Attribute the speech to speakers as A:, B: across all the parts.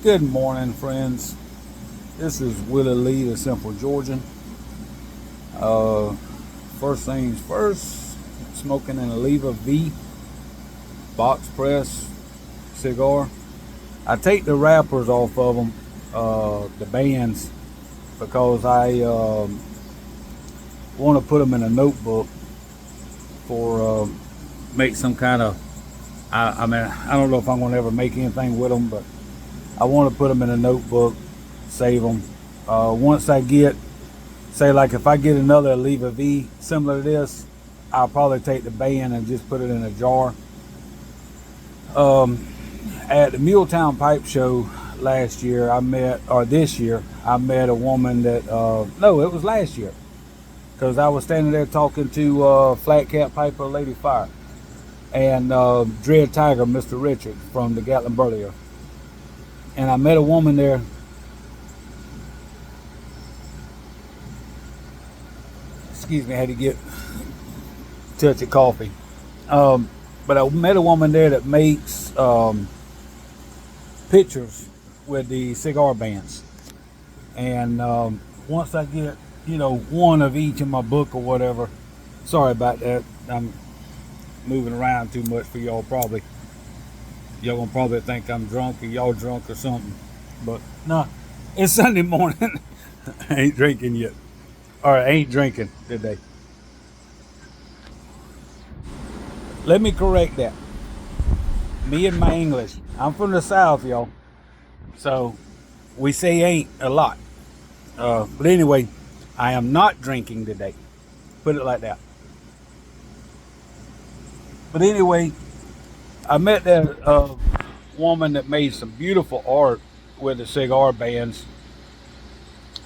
A: Good morning, friends. This is Willie Lee, the Simple Georgian. Uh, First things first, smoking an Oliva V box press cigar. I take the wrappers off of them, the bands, because I want to put them in a notebook for make some kind of. I don't know if I'm going to ever make anything with them, but I want to put them in a notebook, save them. Once I get, say, like if I get another Oliva V similar to this, I'll probably take the band and just put it in a jar. At the Muletown Pipe Show last year, this year, I met a woman that, no, it was last year, because I was standing there talking to Flat Cap Piper Lady Fire and Dread Tiger, Mr. Richard from the Gatlinburg. And I met a woman there. Excuse me, I had to get a touch of coffee. But I met a woman there that makes pictures with the cigar bands. And once I get, one of each in my book or whatever, sorry about that. I'm moving around too much for y'all probably. Y'all gonna probably think I'm drunk or y'all drunk or something. But no, it's Sunday morning. I ain't drinking yet. Or I ain't drinking today. Let me correct that. Me and my English. I'm from the South, y'all. So we say ain't a lot. But anyway, I am not drinking today. Put it like that. But anyway, I met that woman that made some beautiful art with the cigar bands.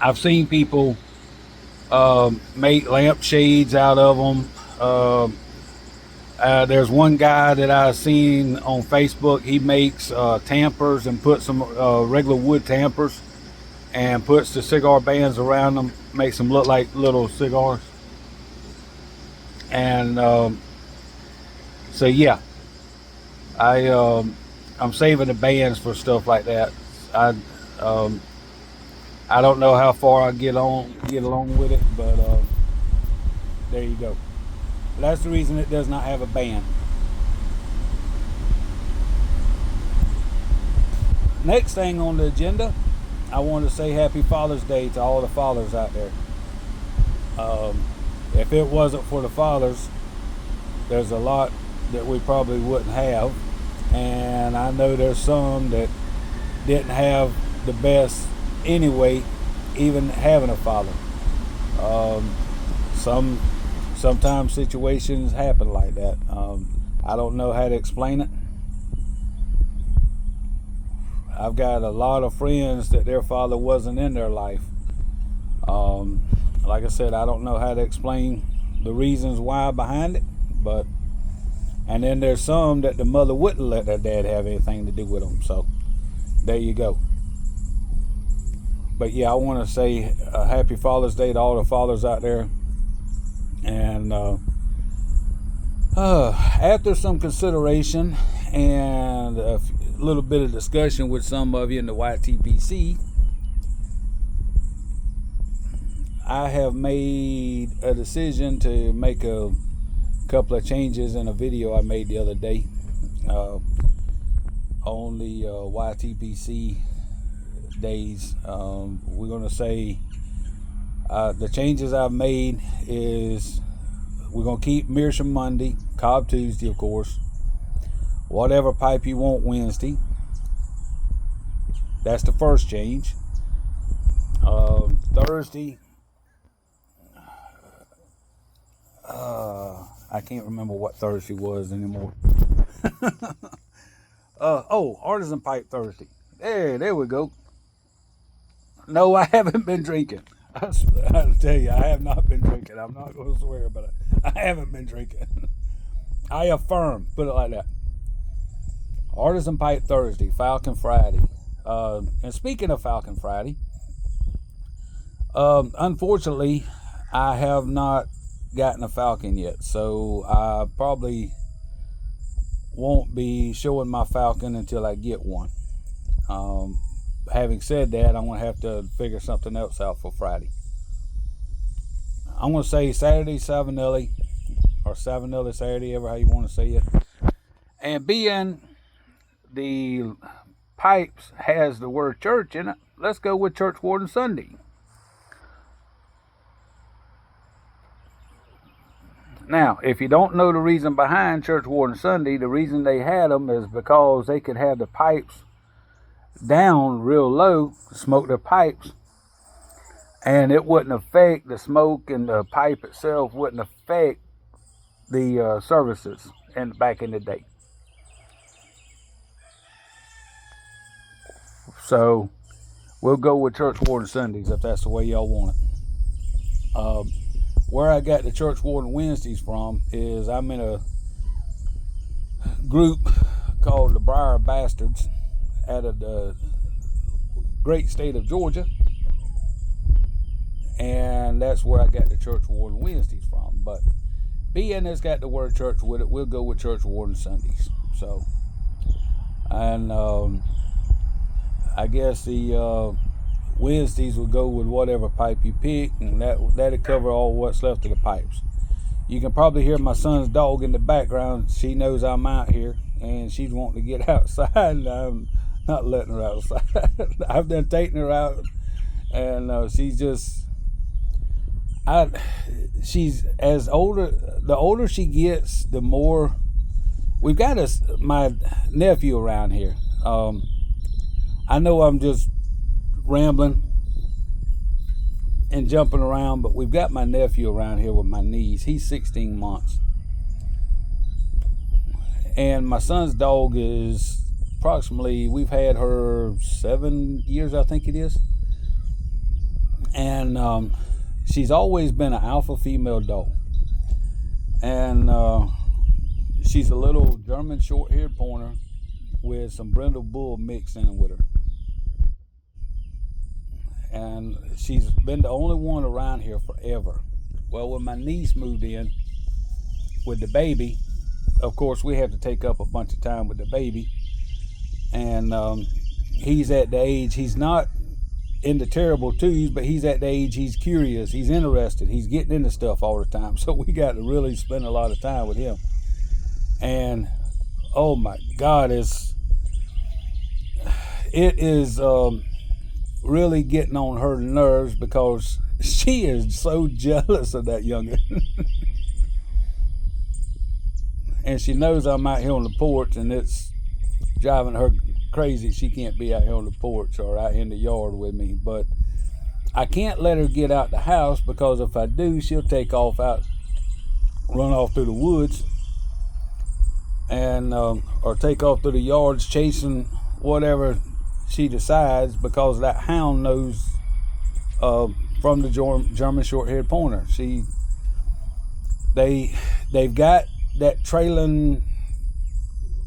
A: I've seen people make lampshades out of them. There's one guy that I've seen on Facebook. He makes tampers and puts some regular wood tampers and puts the cigar bands around them, makes them look like little cigars. And so yeah, I'm saving the bands for stuff like that. I don't know how far I get along with it, but there you go. That's the reason it does not have a band. Next thing on the agenda, I want to say Happy Father's Day to all the fathers out there. If it wasn't for the fathers, there's a lot that we probably wouldn't have. And I know there's some that didn't have the best anyway, even having a father. Sometimes situations happen like that. I don't know how to explain it. I've got a lot of friends that their father wasn't in their life. Like I said, I don't know how to explain the reasons why behind it, and then there's some that the mother wouldn't let their dad have anything to do with them. So there you go. But yeah, I want to say Happy Father's Day to all the fathers out there. And after some consideration and a little bit of discussion with some of you in the YTPC, I have made a decision to make a couple of changes in a video I made the other day on the YTPC days. We're going to say the changes I've made is we're going to keep Meerschaum Monday, Cobb Tuesday, of course, whatever pipe you want Wednesday. That's the first change. Thursday, I can't remember what Thursday was anymore. Artisan Pipe Thursday. There we go. No, I haven't been drinking. I'll tell you, I have not been drinking. I'm not going to swear, but I haven't been drinking. I affirm, put it like that. Artisan Pipe Thursday, Falcon Friday. And speaking of Falcon Friday, unfortunately, I have not gotten a Falcon yet, so I probably won't be showing my Falcon until I get one. having said that, I'm going to have to figure something else out for Friday. I'm going to say Saturday Savinelli, or Savinelli Saturday, ever how you want to say it. And being the pipes has the word church in it, let's go with Church Warden Sunday. Now, if you don't know the reason behind Church Warden Sunday, the reason they had them is because they could have the pipes down real low, smoke their pipes, and it wouldn't affect the smoke, and the pipe itself wouldn't affect the services back in the day. So we'll go with Church Warden Sundays if that's the way y'all want it. Where I got the Church Warden Wednesdays from is I'm in a group called the Briar Bastards out of the great state of Georgia, and that's where I got the Church Warden Wednesdays from. But being it's got the word church with it, we'll go with Church Warden Sundays. So, and I guess the Wednesdays will go with whatever pipe you pick, and that'll cover all what's left of the pipes. You can probably hear my son's dog in the background. She knows I'm out here, and she's wanting to get outside, and I'm not letting her outside. I've done taking her out, and she's just, she's as older. The older she gets, the more we've got my nephew around here. I know I'm just rambling and jumping around, but we've got my nephew around here with my niece. He's 16 months, and my son's dog is approximately, we've had her 7 years, I think it is, and she's always been an alpha female dog, and she's a little German short-haired pointer with some brindle bull mixed in with her. And she's been the only one around here forever. Well, when my niece moved in with the baby, of course, we have to take up a bunch of time with the baby. And he's at the age, he's not into terrible twos, but he's at the age, he's curious, he's interested, he's getting into stuff all the time. So we got to really spend a lot of time with him. And oh my God, it is really getting on her nerves because she is so jealous of that youngin. And she knows I'm out here on the porch, and it's driving her crazy. She can't be out here on the porch or out in the yard with me. But I can't let her get out the house, because if I do, she'll take off out, run off through the woods, and or take off through the yards chasing whatever she decides, because that hound knows from the German short-haired pointer. They've got that trailing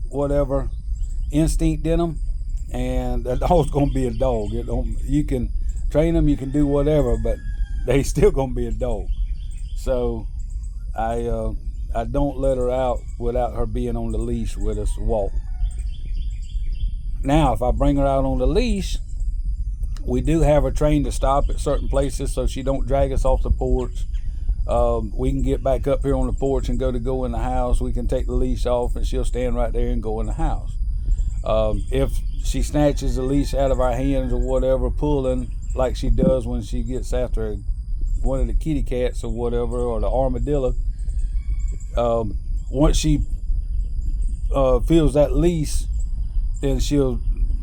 A: whatever instinct in them, and that dog's gonna be a dog. You can train them, you can do whatever, but they still gonna be a dog. So I don't let her out without her being on the leash with us to walk. Now, if I bring her out on the leash, we do have her trained to stop at certain places so she don't drag us off the porch. We can get back up here on the porch and go in the house. We can take the leash off, and she'll stand right there and go in the house. If she snatches the leash out of our hands or whatever, pulling like she does when she gets after one of the kitty cats or whatever, or the armadillo, once she feels that leash, then she'll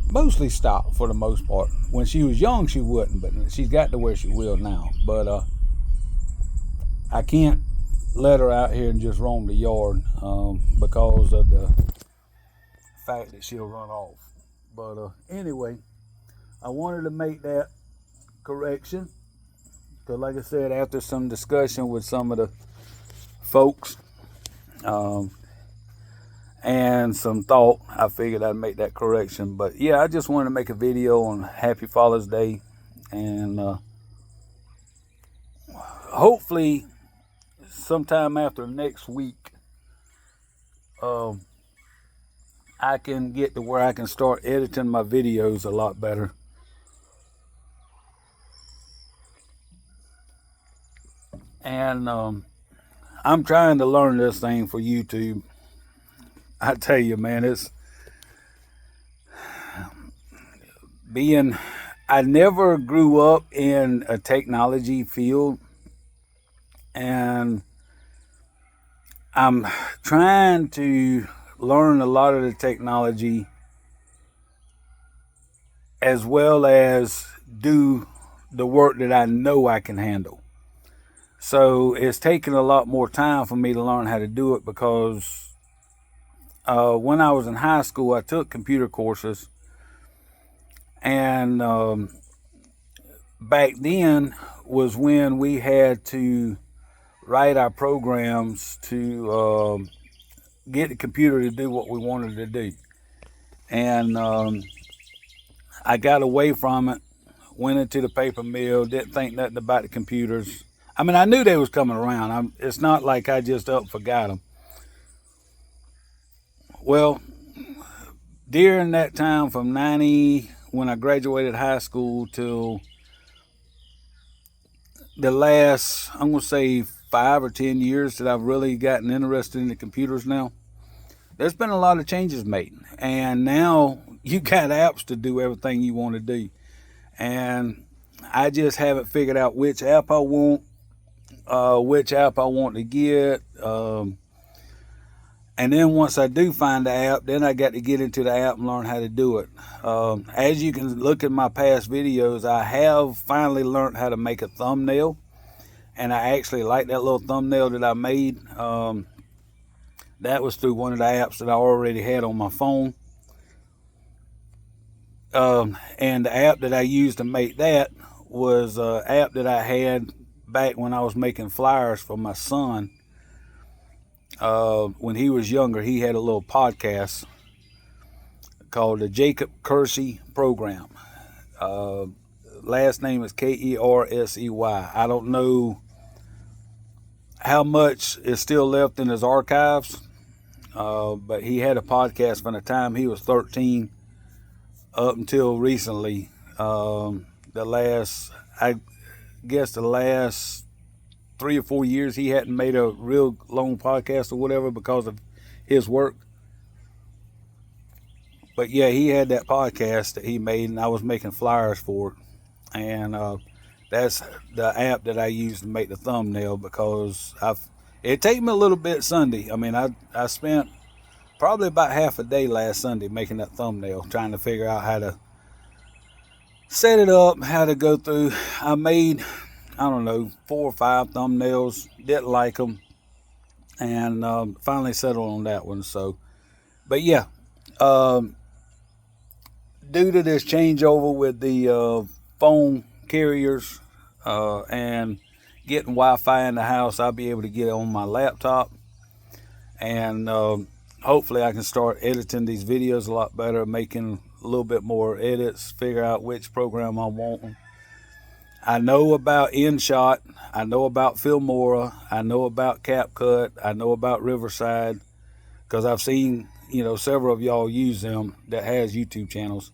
A: mostly stop for the most part. When she was young, she wouldn't, but she's got to where she will now. But I can't let her out here and just roam the yard because of the fact that she'll run off. But anyway, I wanted to make that correction, because like I said, after some discussion with some of the folks and some thought, I figured I'd make that correction. But yeah, I just wanted to make a video on Happy Father's Day, and hopefully sometime after next week I can get to where I can start editing my videos a lot better, And I'm trying to learn this thing for YouTube. I tell you, man, it's being. I never grew up in a technology field, and I'm trying to learn a lot of the technology as well as do the work that I know I can handle. So it's taken a lot more time for me to learn how to do it because when I was in high school, I took computer courses, and back then was when we had to write our programs to get the computer to do what we wanted to do. And I got away from it, went into the paper mill, didn't think nothing about the computers. I mean, I knew they was coming around. It's not like I just up and forgot them. Well, during that time from 90, when I graduated high school, till the last, I'm going to say 5 or 10 years that I've really gotten interested in the computers now, there's been a lot of changes made. And now you got apps to do everything you want to do. And I just haven't figured out which app I want, to get. And then once I do find the app, then I got to get into the app and learn how to do it. As you can look at my past videos, I have finally learned how to make a thumbnail. And I actually like that little thumbnail that I made. That was through one of the apps that I already had on my phone. And the app that I used to make that was an app that I had back when I was making flyers for my son. When he was younger, he had a little podcast called the Jacob Kersey Program. Last name is Kersey. I don't know how much is still left in his archives, but he had a podcast from the time he was 13 up until recently. The last 3 or 4 years, he hadn't made a real long podcast or whatever because of his work. But yeah, he had that podcast that he made, and I was making flyers for it. And that's the app that I used to make the thumbnail, because it took me a little bit Sunday. I mean, I spent probably about half a day last Sunday making that thumbnail, trying to figure out how to set it up, how to go through. I made, I don't know, 4 or 5 thumbnails, didn't like them, and finally settled on that one. So, but yeah, due to this changeover with the phone carriers and getting Wi-Fi in the house, I'll be able to get it on my laptop, and hopefully I can start editing these videos a lot better, making a little bit more edits, figure out which program I want. I know about InShot, I know about Filmora, I know about CapCut, I know about Riverside, because I've seen, several of y'all use them that has YouTube channels.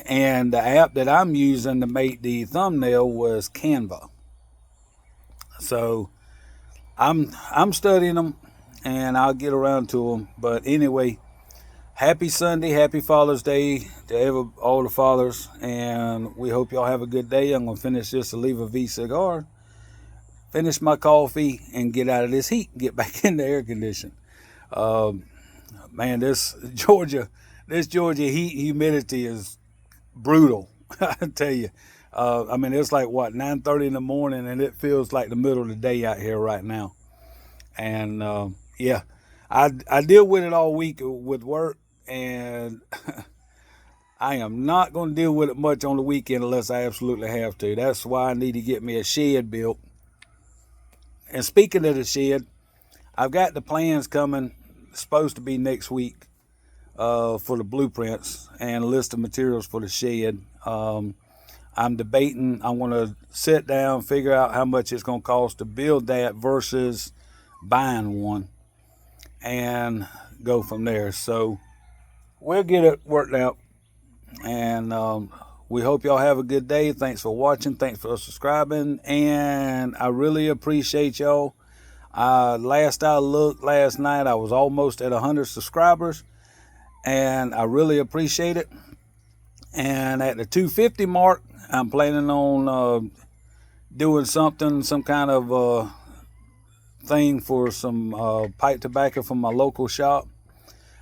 A: And the app that I'm using to make the thumbnail was Canva. So I'm studying them, and I'll get around to them. But anyway, happy Sunday, happy Father's Day to all the fathers, and we hope y'all have a good day. I'm going to finish this Oliva V cigar, finish my coffee, and get out of this heat, get back in the air conditioning. Man, this Georgia heat humidity is brutal. I tell you. I mean, it's like, 9:30 in the morning, and it feels like the middle of the day out here right now. And yeah, I deal with it all week with work, and I am not going to deal with it much on the weekend unless I absolutely have to. That's why I need to get me a shed built. And speaking of the shed, I've got the plans coming, supposed to be next week, for the blueprints and a list of materials for the shed. I'm debating. I want to sit down, figure out how much it's going to cost to build that versus buying one, and go from there. So we'll get it worked out, and We hope y'all have a good day. Thanks for watching. Thanks for subscribing. And I really appreciate y'all. Last I looked last night, I was almost at 100 subscribers. And I really appreciate it. And at the 250 mark, I'm planning on doing something, some kind of thing for some pipe tobacco from my local shop.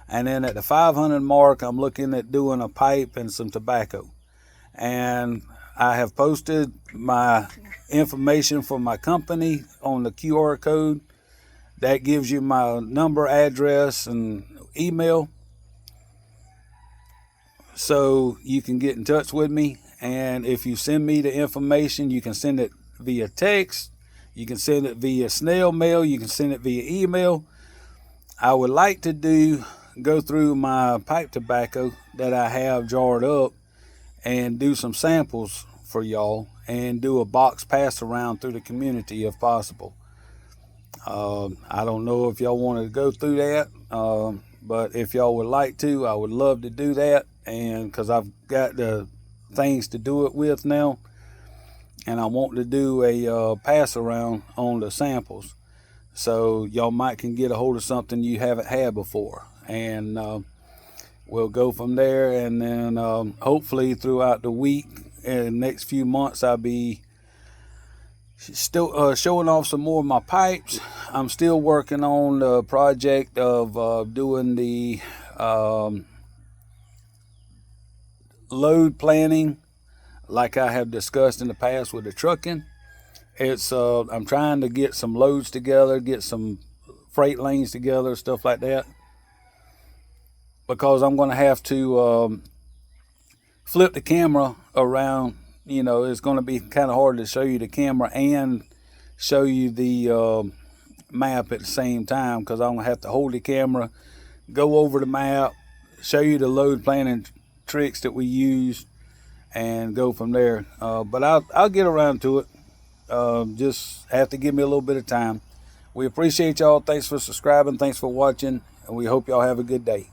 A: And then at the 500 mark, I'm looking at doing a pipe and some tobacco. And I have posted my information for my company on the QR code. That gives you my number, address, and email, so you can get in touch with me. And if you send me the information, you can send it via text, you can send it via snail mail, you can send it via email. I would like to go through my pipe tobacco that I have jarred up and do some samples for y'all and do a box pass around through the community if possible. I don't know if y'all want to go through that, but if y'all would like to, I would love to do that. And because I've got the things to do it with now, and I want to do a pass around on the samples, so y'all might can get a hold of something you haven't had before. And we'll go from there. And then hopefully throughout the week and the next few months, I'll be still showing off some more of my pipes. I'm still working on the project of doing the load planning, like I have discussed in the past with the trucking. It's I'm trying to get some loads together, get some freight lanes together, stuff like that, because I'm going to have to flip the camera around. You know, it's going to be kind of hard to show you the camera and show you the map at the same time, because I'm going to have to hold the camera, go over the map, show you the load planning tricks that we use, and go from there. But I'll get around to it. Just have to give me a little bit of time. We appreciate y'all. Thanks for subscribing. Thanks for watching. And we hope y'all have a good day.